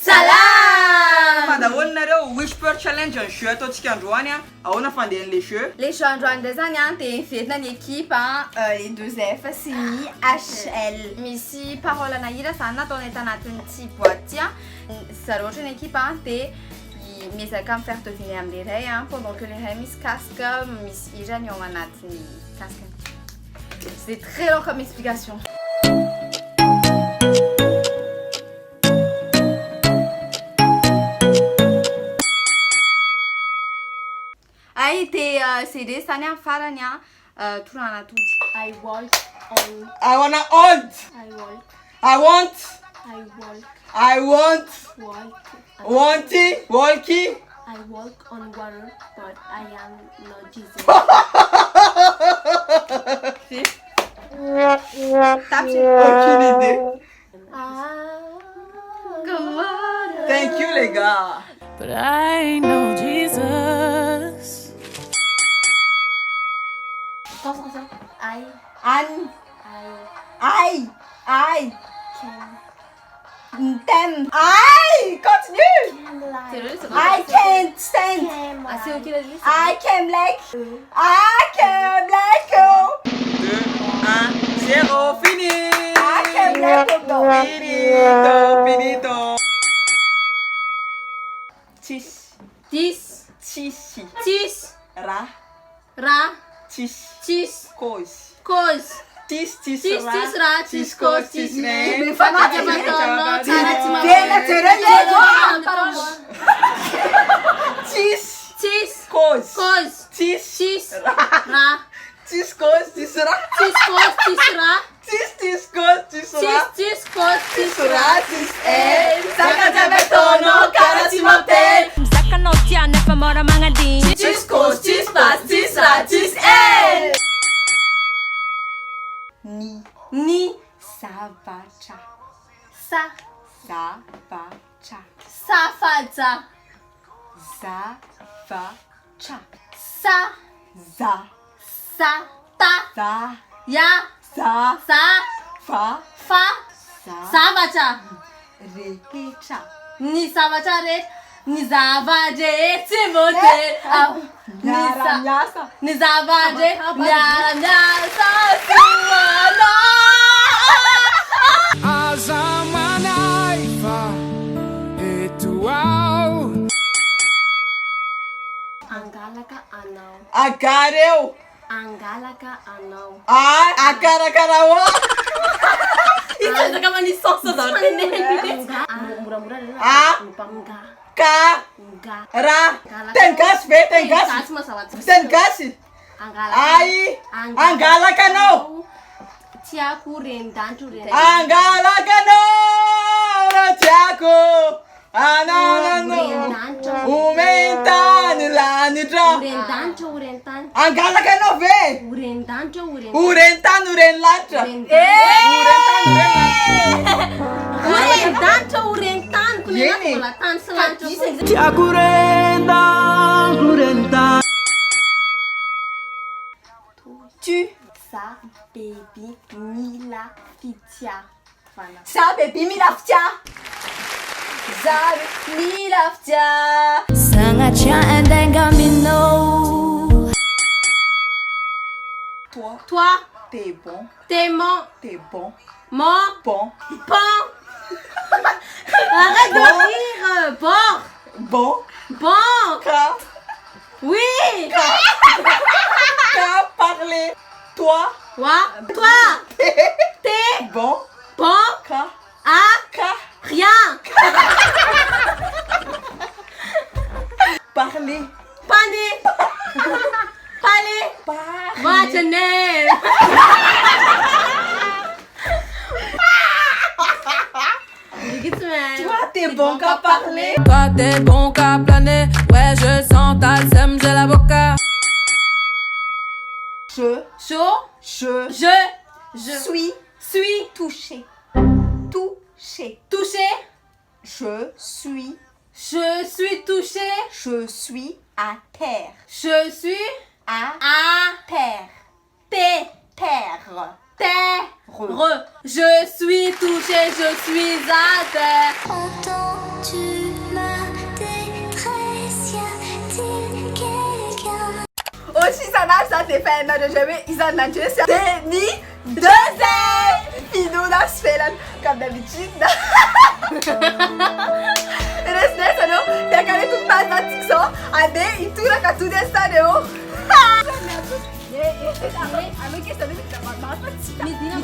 Salam! Madahoana nareo Whisper Challenge ny jeu ataontsika androany a. Ahoana fandehan'ny les jeux? Les jeux androany zany a dia miverina ny équipe les 2F sy ny HL. Misy parole anahira zany nataonay tanatin'ity boîte a. Zareo ohatra ny équipe dia miezaka faire deviner amin'ny ray pendant que les ray misy casque, misy hirany ao anatin'ny casque. C'est très long comme explication. C'est des années à faire tout en tout. I walk on. I wanna hold. I walk. I want. I walk. I want. Walk. Wanty. Walkie. I walk on water, but I am not Jesus. Aucune idée. Come on. Thank you les gars. But I know Jesus. I Anne. I I. can Them. Aïe, continue. C'est like le c'est I can't stand. can Ah, c'est ok la liste. I can like. I can like you. 2, 1, 0, fini. I can like Finito, finito. Tis, 10, tisi, 10, ra, ra, tis, 10, cause. cause. Tis, tis, Tis, ra, tis, ra, tis, cause, tis, ne. ne. Fatti abbattono, tarati Tis, Tis, cause. cause. Tis, Tis, ra, ra. tis, cause, tis, ra. Tis, cause, tis, ra. Tis, cause, tis, ra. Tis, cause, tis, Tis, ra. ra, tis, Fatti abbattono, tarati mate. Tis, cause, tis, pas, tis, ra, tis, Ni, Ni, savacha, sa, savacha, safaza, savacha, sa, za, sa, ta, za, ya, za, sa, fa, fa, sa, savacha. rehetra, Ni savacha re, ni zavaje, timote. miara-miasa, Ni zavaje, miara-miasa, suana. Aza manaifa etuau. Angalaka anao. agareu, Angalaka anao. akarakarawa, Ito kama ni sosa daw. Mura-mura rin. Nga. ka, Nga. ra, tem gas, be, tem gas, Kasi masawat. tem gas, Angalaka. ai, angalaka no, Tiaku rendantu ren. angalaka no, tiako, ananano, Rendantu. umentani lanitra, Rendantu urentan. angalaka no ve, Urendantu urentan. urentan uren latra, urentan uren latra. Urendanto urentan. Kunena Yeni. kulatan selanto. Tu, Sa baby mila fitia. Voilà. sa baby mi laftia, zabe mi laftia. Sangatya and engamino. Toi, Toi, t'es bon, t'es mon, t'es bon, mon, bon, pan. Arrête de rire. Bon, bon, bon. ka, Oui. ka parler. Toi, Toi, toi, t'es bon, bon. ka, À ka, rien. parler, Pani. Palais. parler. What's your name? Toi, t'es bon qu'à parler. Toi t'es bon qu'à planer. Ouais, je sens ta sème, j'ai la boca. Je, Chaud. je, Je suis suis touché, touché. touché. Je suis, Je suis touché. je suis à terre, Je suis à à terre, terre. terre. Terre. Je suis touché. Je suis à terre. tu ma détresse, y a-t-il quelqu'un? Aussi, ça t'es fait un de jamais, ils ont la Dieu, c'est ni 2F! Puis nous, on se fait là, comme d'habitude. Reste là, ça nous, t'as qu'à aller tout passer dans TikTok, allez, il tourne à tout des ça de haut. Medina,